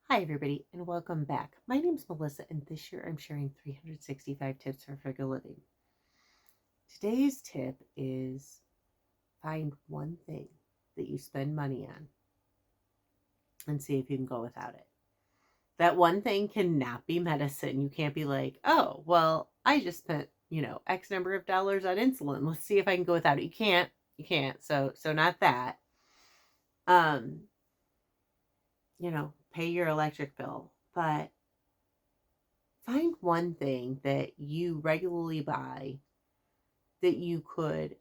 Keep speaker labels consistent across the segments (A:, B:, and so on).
A: Hi, everybody, and welcome back. My name is Melissa, and this year I'm sharing 365 tips for frugal living. Today's tip is find one thing that you spend money on and see if you can go without it. That one thing cannot be medicine. You can't be like, oh, well, I just spent, X number of dollars on insulin. Let's see if I can go without it. You can't. You can't. So not that. Um, pay your electric bill, but find one thing that you regularly buy that you could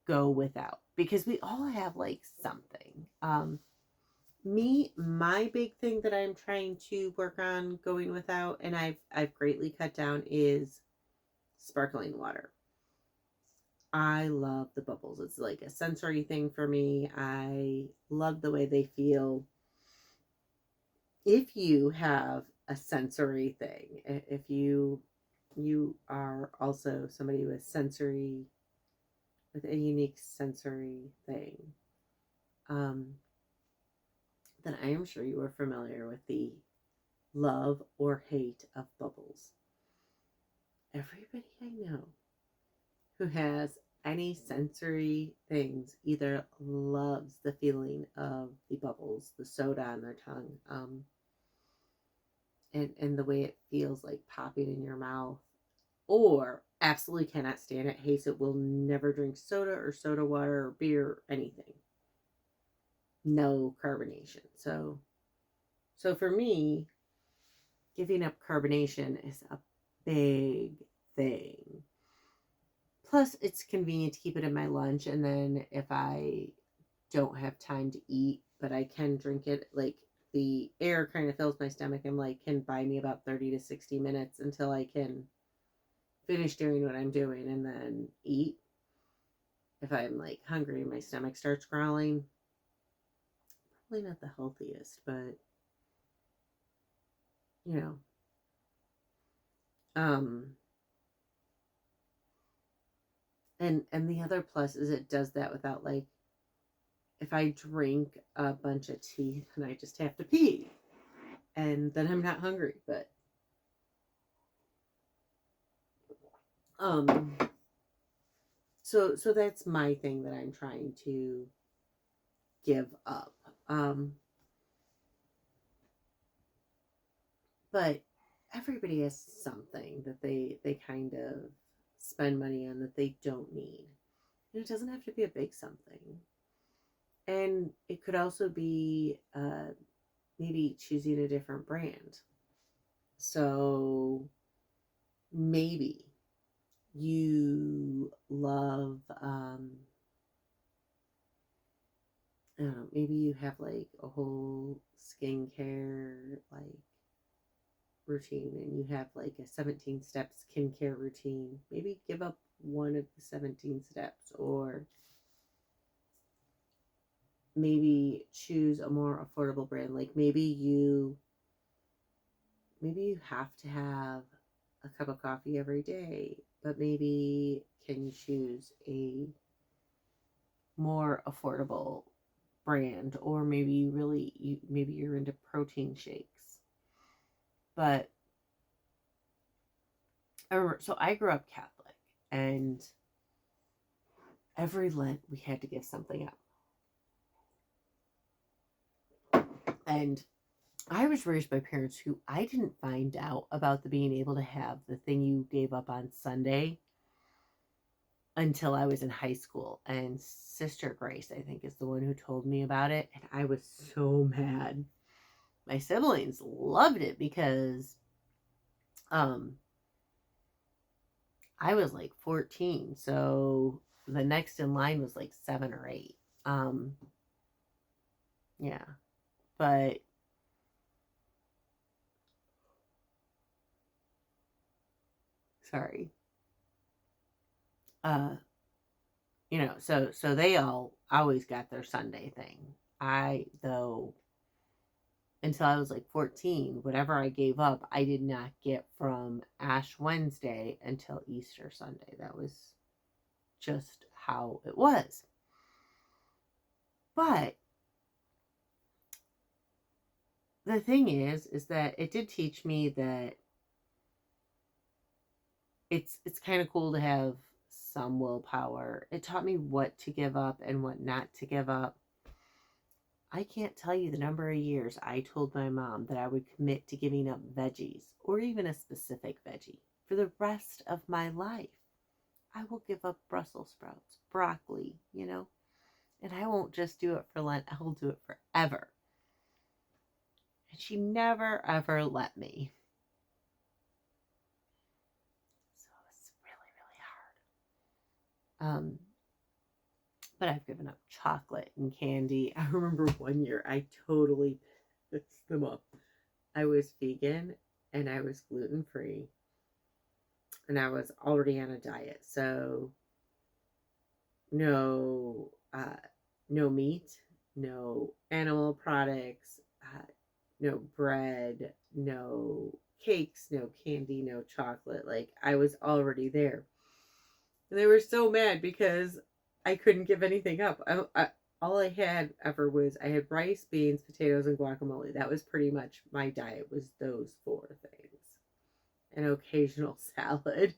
A: go without because we all have like something. My big thing that I'm trying to work on going without, and I've greatly cut down, is sparkling water. I love the bubbles. It's like a sensory thing for me. I love the way they feel. If you have a sensory thing, if you are also somebody with a unique sensory thing, um, then I am sure you are familiar with the love or hate of bubbles. Everybody I know who has any sensory things either loves the feeling of the bubbles, the soda on their tongue, and the way it feels like popping in your mouth, or absolutely cannot stand it, hates it, will never drink soda or soda water or beer or anything. No carbonation. So for me, giving up carbonation is a big thing. Plus, it's convenient to keep it in my lunch, and then if I don't have time to eat, but I can drink it, like the air kind of fills my stomach and like can buy me about 30 to 60 minutes until I can finish doing what I'm doing and then eat. If I'm like hungry and my stomach starts growling, probably not the healthiest, but you know, um, and the other plus is it does that without like, if I drink a bunch of tea, then I just have to pee, and then I'm not hungry. But um, so that's my thing that I'm trying to give up. But everybody has something that they kind of spend money on that they don't need, and it doesn't have to be a big something. And it could also be maybe choosing a different brand. So maybe you love, I don't know, maybe you have like a whole skincare like routine and you have like a 17-step skincare routine. Maybe give up one of the 17 steps, or maybe choose a more affordable brand. Like maybe you have to have a cup of coffee every day, but maybe can you choose a more affordable brand, or maybe maybe you're into protein shakes. But I remember, so I grew up Catholic, and every Lent we had to give something up. And I was raised by parents who, I didn't find out about the being able to have the thing you gave up on Sunday until I was in high school. And Sister Grace, I think, is the one who told me about it. And I was so mad. My siblings loved it because um, I was like 14. So the next in line was like 7 or 8. Um, yeah. But sorry. Uh, so they all always got their Sunday thing. I, though, until I was like 14, whatever I gave up, I did not get from Ash Wednesday until Easter Sunday. That was just how it was. But the thing is that it did teach me that it's kind of cool to have some willpower. It taught me what to give up and what not to give up. I can't tell you the number of years I told my mom that I would commit to giving up veggies or even a specific veggie for the rest of my life. I will give up Brussels sprouts, broccoli, and I won't just do it for Lent, I will do it forever. And she never ever let me. So it's really, really hard. But I've given up chocolate and candy. I remember one year I totally pissed them up. I was vegan and I was gluten free and I was already on a diet. So no, no meat, no animal products, no bread, no cakes, no candy, no chocolate. Like I was already there. And they were so mad because I couldn't give anything up. All I had ever was I had rice, beans, potatoes, and guacamole. That was pretty much my diet, was those four things. An occasional salad,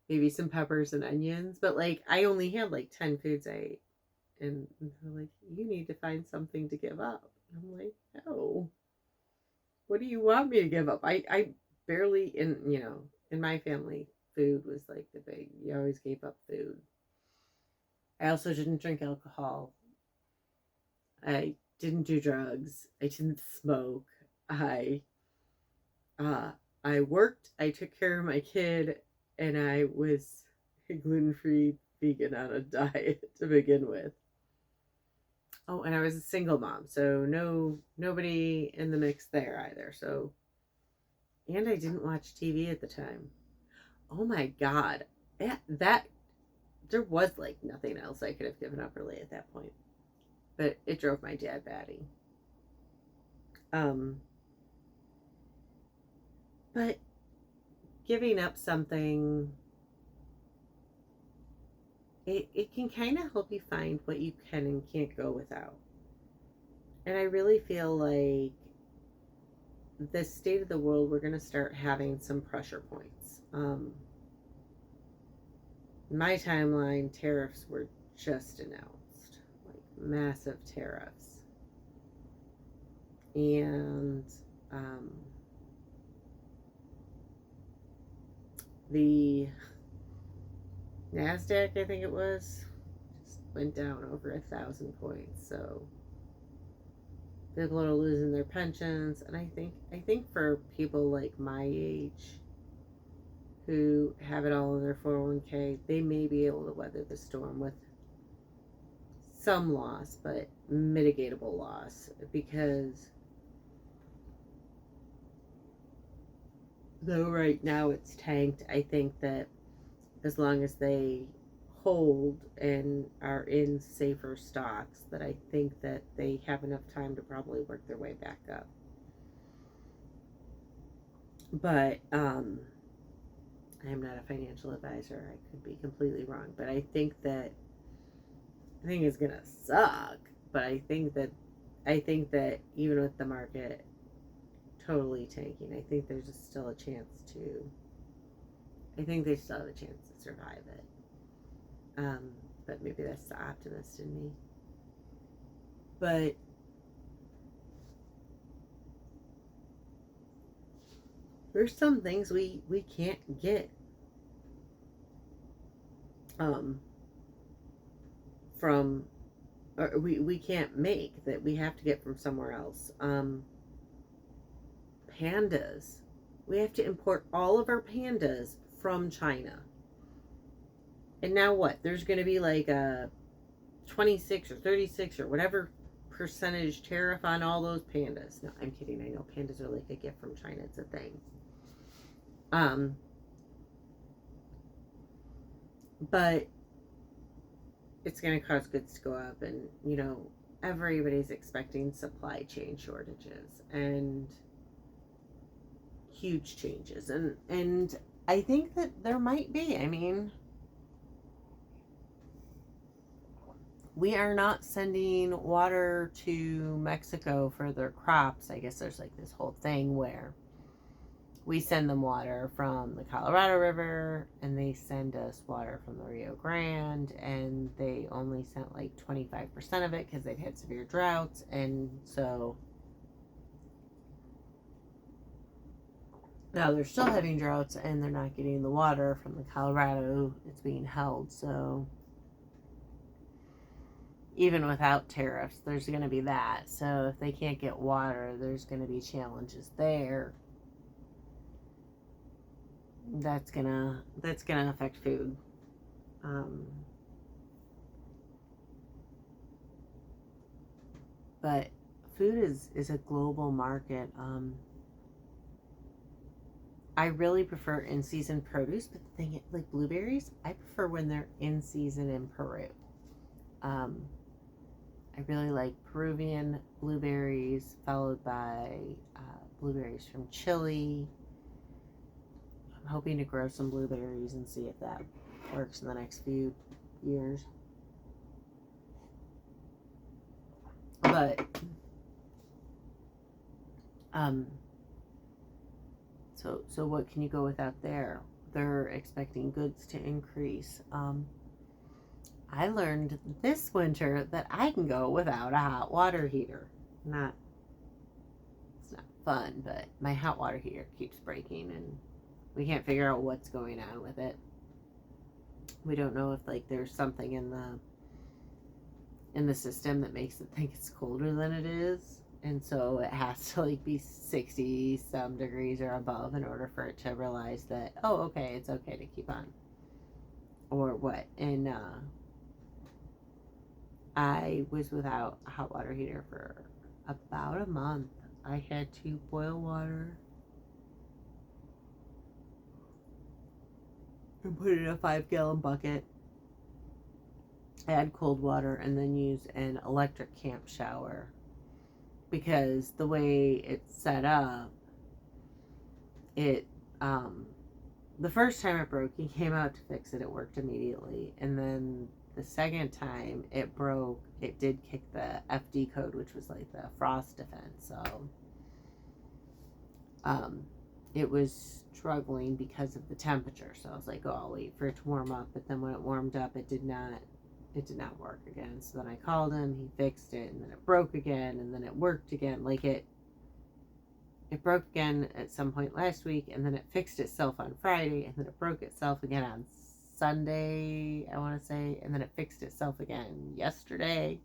A: maybe some peppers and onions. But like I only had like 10 foods I ate. And they're like, you need to find something to give up. And I'm like, no. What do you want me to give up? I barely in my family, food was like the big, you always gave up food. I also didn't drink alcohol. I didn't do drugs. I didn't smoke. I uh I worked, I took care of my kid, and I was a gluten-free vegan on a diet to begin with. Oh, and I was a single mom, so nobody in the mix there either. So, and I didn't watch TV at the time. Oh my god. That there was like nothing else I could have given up really at that point. But it drove my dad batty. Um, but giving up something, it can kind of help you find what you can and can't go without. And I really feel like the state of the world, we're going to start having some pressure points. My timeline, tariffs were just announced, like massive tariffs. And um, the NASDAQ, I think it was, just went down over 1,000 points. So people are losing their pensions, and I think for people like my age who have it all in their 401k, they may be able to weather the storm with some loss, but mitigatable loss, because though right now it's tanked, I think that as long as they hold and are in safer stocks, that I think that they have enough time to probably work their way back up. But I am not a financial advisor. I could be completely wrong, but I think it's gonna suck. But I think that even with the market totally tanking, I think there's still a chance to. I think they still have a chance to survive it. But maybe that's the optimist in me. But there's some things we can't get from, or we can't make, that we have to get from somewhere else. Pandas. We have to import all of our pandas from China. And now what? There's going to be like a 26 or 36 or whatever percentage tariff on all those pandas. No, I'm kidding. I know pandas are like a gift from China. It's a thing. But it's going to cause goods to go up, and everybody's expecting supply chain shortages and huge changes, and I think that there might be. I mean, we are not sending water to Mexico for their crops. I guess there's like this whole thing where we send them water from the Colorado River and they send us water from the Rio Grande, and they only sent like 25% of it because they've had severe droughts. And so now they're still having droughts and they're not getting the water from the Colorado. It's being held. So even without tariffs, there's going to be that. So if they can't get water, there's going to be challenges there. That's gonna affect food. But food is a global market. I really prefer in season produce, but the thing like blueberries, I prefer when they're in season in Peru. Um, I really like Peruvian blueberries, followed by blueberries from Chile. I'm hoping to grow some blueberries and see if that works in the next few years. But so what can you go without there? They're expecting goods to increase. I learned this winter that I can go without a hot water heater. Not It's not fun, but my hot water heater keeps breaking and we can't figure out what's going on with it. We don't know if like there's something in the system that makes it think it's colder than it is, and so it has to like be 60 some degrees or above in order for it to realize that, oh, okay, it's okay to keep on, or what. And I was without a hot water heater for about a month. I had to boil water and put it in a 5-gallon bucket, add cold water, and then use an electric camp shower, because the way it's set up, it the first time it broke, he came out to fix it. It worked immediately, and then the second time it broke, it did kick the FD code, which was like the frost defense. So it was struggling because of the temperature. So I was like, oh, I'll wait for it to warm up. But then when it warmed up, it did not work again. So then I called him, he fixed it, and then it broke again, and then it worked again. Like it broke again at some point last week, and then it fixed itself on Friday, and then it broke itself again on Sunday, I want to say, and then it fixed itself again yesterday.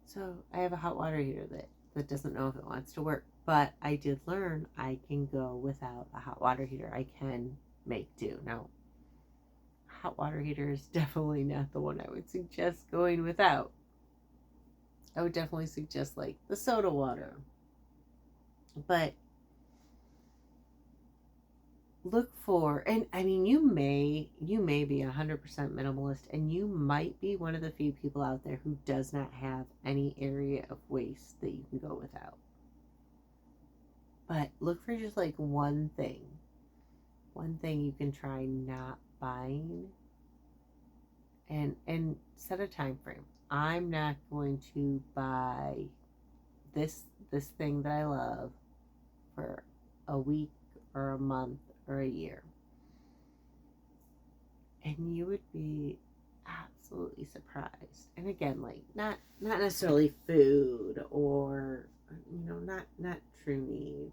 A: So I have a hot water heater that doesn't know if it wants to work. But I did learn I can go without a hot water heater. I can make do. Now, hot water heater is definitely not the one I would suggest going without. I would definitely suggest like the soda water. But look for, and I mean, you may be 100% minimalist, and you might be one of the few people out there who does not have any area of waste that you can go without. But look for just like one thing you can try not buying, and set a time frame. I'm not going to buy this thing that I love for a week or a month or a year. And you would be absolutely surprised. And again, like not necessarily food, or not true needs.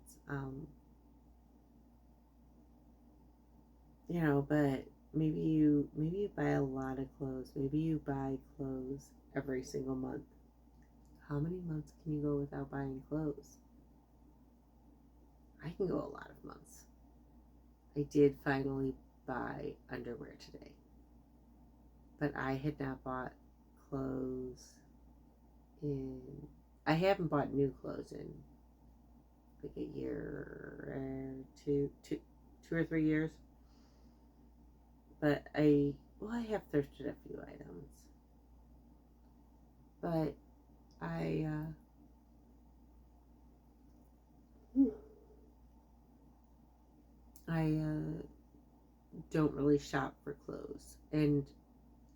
A: But maybe you buy a lot of clothes. Maybe you buy clothes every single month. How many months can you go without buying clothes? I can go a lot of months. I did finally buy underwear today, but I had not bought clothes I haven't bought new clothes in like a year or two or 3 years. But I have thrifted a few items. But I don't really shop for clothes. And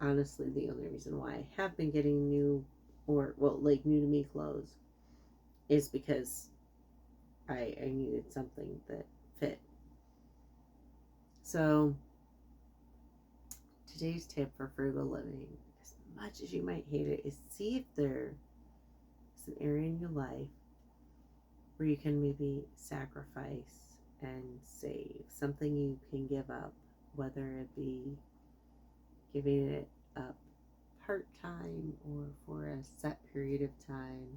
A: honestly the only reason why I have been getting new, or well, like new to me clothes is because I needed something that fit. So today's tip for frugal living, as much as you might hate it, is see if there is an area in your life where you can maybe sacrifice and save something you can give up, whether it be giving it up part time or for a set period of time.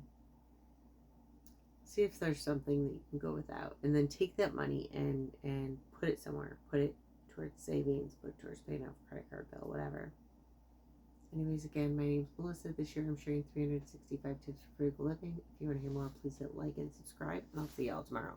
A: See if there's something that you can go without, and then take that money and put it somewhere. Put it towards savings, put it towards paying off a credit card bill, whatever. Anyways, again, my name's Melissa. This year I'm sharing 365 tips for frugal living. If you want to hear more, please hit like and subscribe, and I'll see y'all tomorrow.